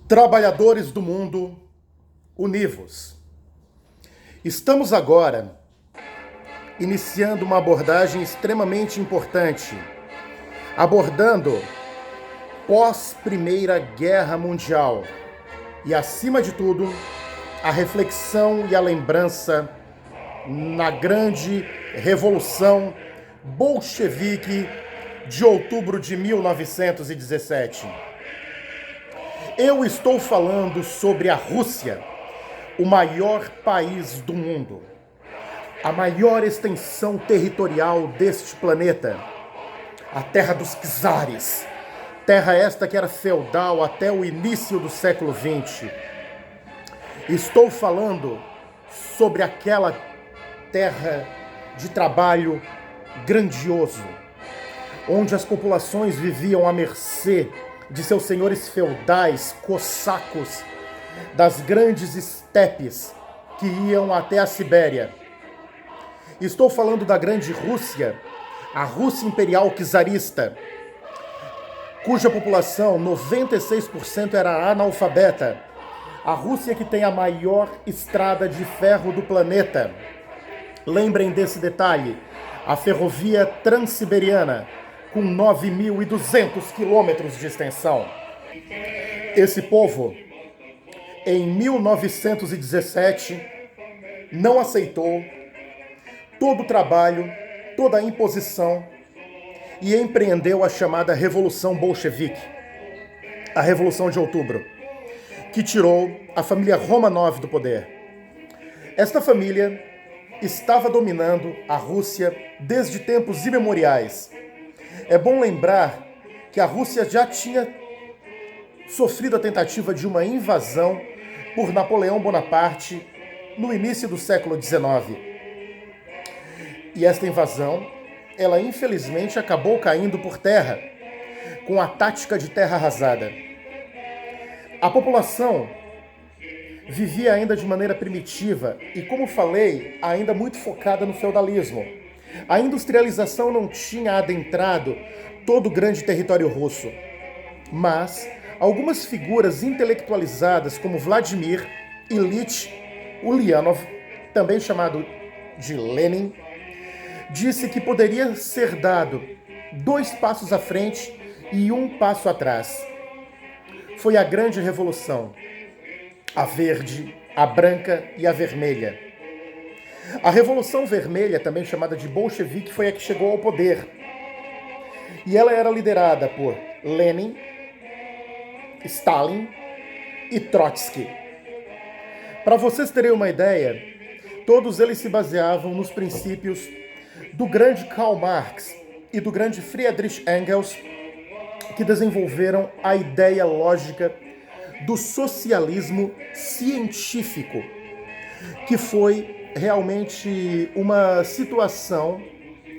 Trabalhadores do mundo, univos. Estamos agora iniciando uma abordagem extremamente importante, abordando pós-Primeira Guerra Mundial e, acima de tudo, a reflexão e a lembrança na grande Revolução Bolchevique de outubro de 1917. Eu estou falando sobre a Rússia, o maior país do mundo, a maior extensão territorial deste planeta, a terra dos czares, terra esta que era feudal até o início do século XX. Estou falando sobre aquela terra de trabalho grandioso, onde as populações viviam à mercê de seus senhores feudais, cossacos, das grandes estepes que iam até a Sibéria. Estou falando da grande Rússia, a Rússia Imperial Czarista, cuja população, 96% era analfabeta. A Rússia que tem a maior estrada de ferro do planeta. Lembrem desse detalhe, a ferrovia Transiberiana, com 9.200 quilômetros de extensão. Esse povo, em 1917, não aceitou todo o trabalho, toda a imposição e empreendeu a chamada Revolução Bolchevique, a Revolução de Outubro, que tirou a família Romanov do poder. Esta família estava dominando a Rússia desde tempos imemoriais. É bom lembrar que a Rússia já tinha sofrido a tentativa de uma invasão por Napoleão Bonaparte no início do século XIX. E esta invasão, ela infelizmente acabou caindo por terra, com a tática de terra arrasada. A população vivia ainda de maneira primitiva e, como falei, ainda muito focada no feudalismo. A industrialização não tinha adentrado todo o grande território russo, mas algumas figuras intelectualizadas como Vladimir Ilyich Ulyanov, também chamado de Lenin, disse que poderia ser dado 2 passos à frente e 1 passo atrás. Foi a grande revolução, a verde, a branca e a vermelha. A Revolução Vermelha, também chamada de Bolchevique, foi a que chegou ao poder. E ela era liderada por Lenin, Stalin e Trotsky. Para vocês terem uma ideia, todos eles se baseavam nos princípios do grande Karl Marx e do grande Friedrich Engels, que desenvolveram a ideia lógica do socialismo científico, que foi realmente uma situação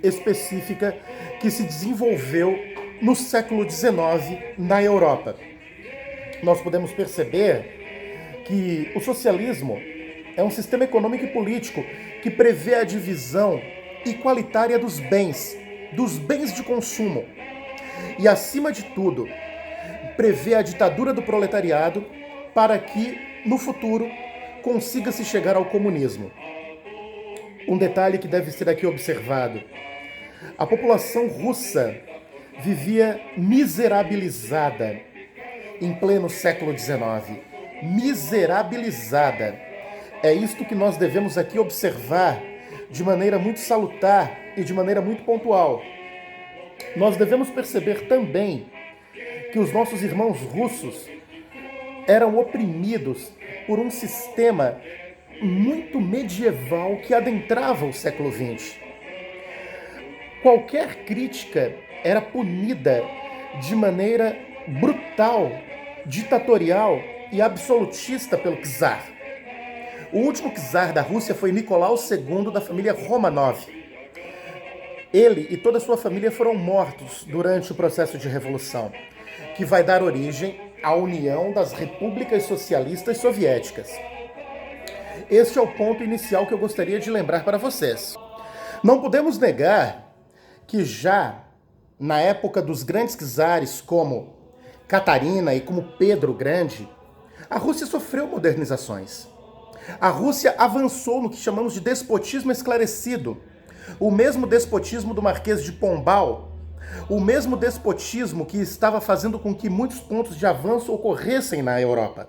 específica que se desenvolveu no século XIX na Europa. Nós podemos perceber que o socialismo é um sistema econômico e político que prevê a divisão igualitária dos bens de consumo e, acima de tudo, prevê a ditadura do proletariado para que, no futuro, consiga-se chegar ao comunismo. Um detalhe que deve ser aqui observado: a população russa vivia miserabilizada em pleno século XIX. Miserabilizada. É isto que nós devemos aqui observar de maneira muito salutar e de maneira muito pontual. Nós devemos perceber também que os nossos irmãos russos eram oprimidos por um sistema muito medieval que adentrava o século XX. Qualquer crítica era punida de maneira brutal, ditatorial e absolutista pelo czar. O último czar da Rússia foi Nicolau II, da família Romanov. Ele e toda a sua família foram mortos durante o processo de revolução, que vai dar origem à União das Repúblicas Socialistas Soviéticas. Este é o ponto inicial que eu gostaria de lembrar para vocês. Não podemos negar que já na época dos grandes czares como Catarina e como Pedro o Grande, A Rússia sofreu modernizações. A Rússia avançou no que chamamos de despotismo esclarecido. O mesmo despotismo do Marquês de Pombal, o mesmo despotismo que estava fazendo com que muitos pontos de avanço ocorressem na Europa.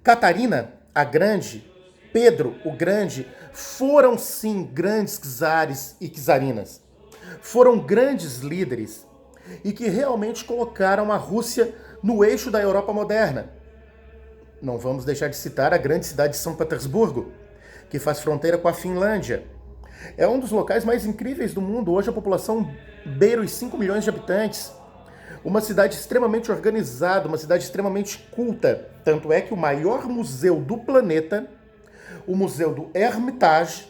Catarina, a Grande, Pedro, o Grande, foram sim grandes czares e czarinas. Foram grandes líderes e que realmente colocaram a Rússia no eixo da Europa moderna. Não vamos deixar de citar a grande cidade de São Petersburgo, que faz fronteira com a Finlândia. É um dos locais mais incríveis do mundo. Hoje a população beira os 5 milhões de habitantes. Uma cidade extremamente organizada, uma cidade extremamente culta. Tanto é que o maior museu do planeta, o Museu do Hermitage,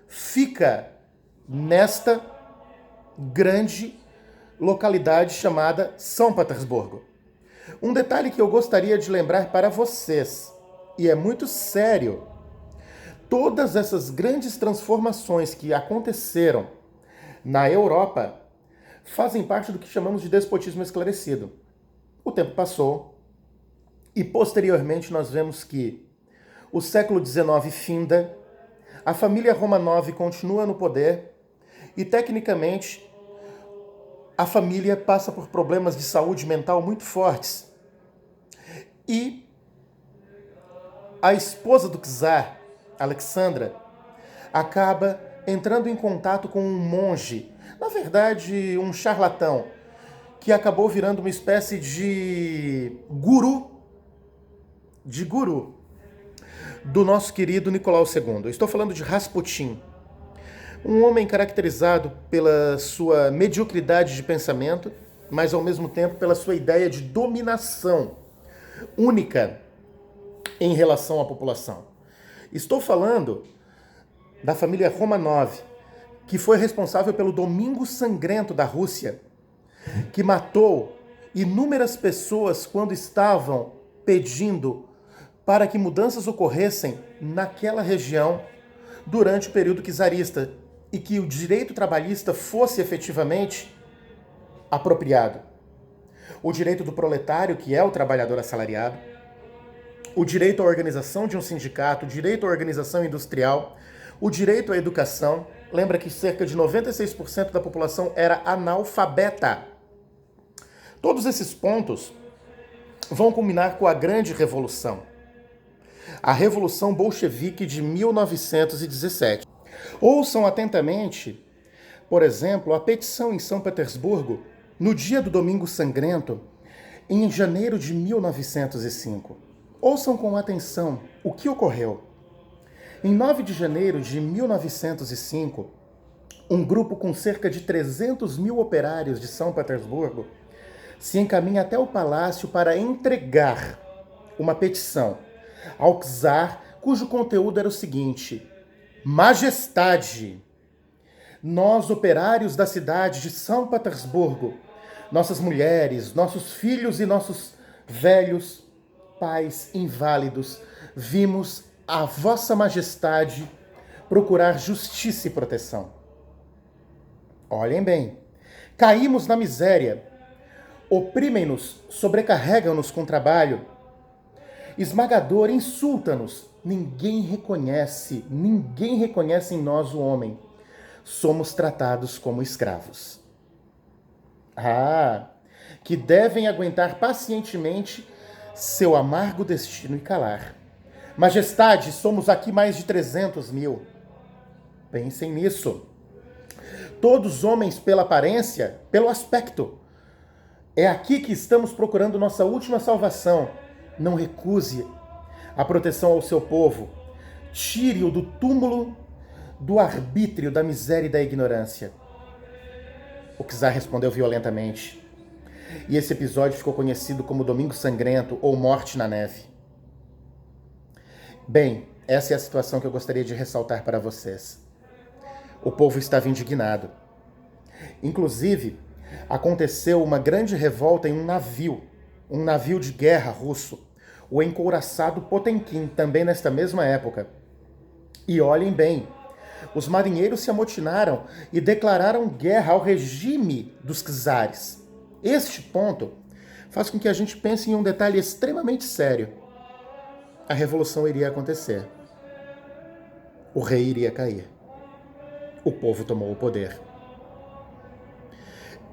fica nesta grande localidade chamada São Petersburgo. Um detalhe que eu gostaria de lembrar para vocês, e é muito sério, todas essas grandes transformações que aconteceram na Europa fazem parte do que chamamos de despotismo esclarecido. O tempo passou e, posteriormente, nós vemos que o século XIX finda, a família Romanov continua no poder e, tecnicamente, a família passa por problemas de saúde mental muito fortes. E a esposa do czar, Alexandra, acaba entrando em contato com um monge, na verdade um charlatão, que acabou virando uma espécie de guru do nosso querido Nicolau II. Eu estou falando de Rasputin, um homem caracterizado pela sua mediocridade de pensamento, mas ao mesmo tempo pela sua ideia de dominação única em relação à população. Estou falando da família Romanov, que foi responsável pelo Domingo Sangrento da Rússia, que matou inúmeras pessoas quando estavam pedindo para que mudanças ocorressem naquela região durante o período czarista e que o direito trabalhista fosse efetivamente apropriado. O direito do proletário, que é o trabalhador assalariado, o direito à organização de um sindicato, o direito à organização industrial, o direito à educação. Lembra que cerca de 96% da população era analfabeta. Todos esses pontos vão culminar com a Grande Revolução, a Revolução Bolchevique de 1917. Ouçam atentamente, por exemplo, a petição em São Petersburgo, no dia do Domingo Sangrento, em janeiro de 1905. Ouçam com atenção o que ocorreu. Em 9 de janeiro de 1905, um grupo com cerca de 300 mil operários de São Petersburgo se encaminha até o palácio para entregar uma petição ao czar, cujo conteúdo era o seguinte: Majestade, nós, operários da cidade de São Petersburgo, nossas mulheres, nossos filhos e nossos velhos pais inválidos, vimos a Vossa Majestade procurar justiça e proteção. Olhem bem, caímos na miséria, oprimem-nos, sobrecarregam-nos com trabalho, esmagador, insulta-nos, ninguém reconhece em nós o homem. Somos tratados como escravos. Que devem aguentar pacientemente seu amargo destino e calar. Majestade, somos aqui mais de 300 mil. Pensem nisso. Todos homens pela aparência, pelo aspecto. É aqui que estamos procurando nossa última salvação. Não recuse a proteção ao seu povo. Tire-o do túmulo do arbítrio, da miséria e da ignorância. O czar respondeu violentamente. E esse episódio ficou conhecido como Domingo Sangrento ou Morte na Neve. Bem, essa é a situação que eu gostaria de ressaltar para vocês. O povo estava indignado. Inclusive, aconteceu uma grande revolta em um navio de guerra russo, o encouraçado Potemkin, também nesta mesma época. E olhem bem, os marinheiros se amotinaram e declararam guerra ao regime dos czares. Este ponto faz com que a gente pense em um detalhe extremamente sério. A revolução iria acontecer. O rei iria cair. O povo tomou o poder.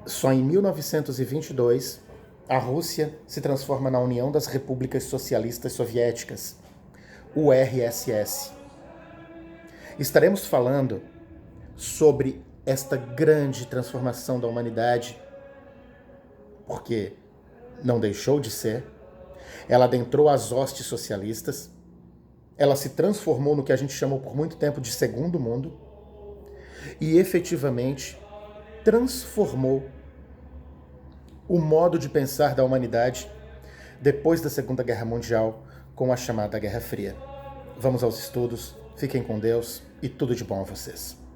Só em 1922, a Rússia se transforma na União das Repúblicas Socialistas Soviéticas, URSS. Estaremos falando sobre esta grande transformação da humanidade, porque não deixou de ser, ela adentrou as hostes socialistas, ela se transformou no que a gente chamou por muito tempo de Segundo Mundo e efetivamente transformou o modo de pensar da humanidade depois da Segunda Guerra Mundial com a chamada Guerra Fria. Vamos aos estudos, fiquem com Deus e tudo de bom a vocês.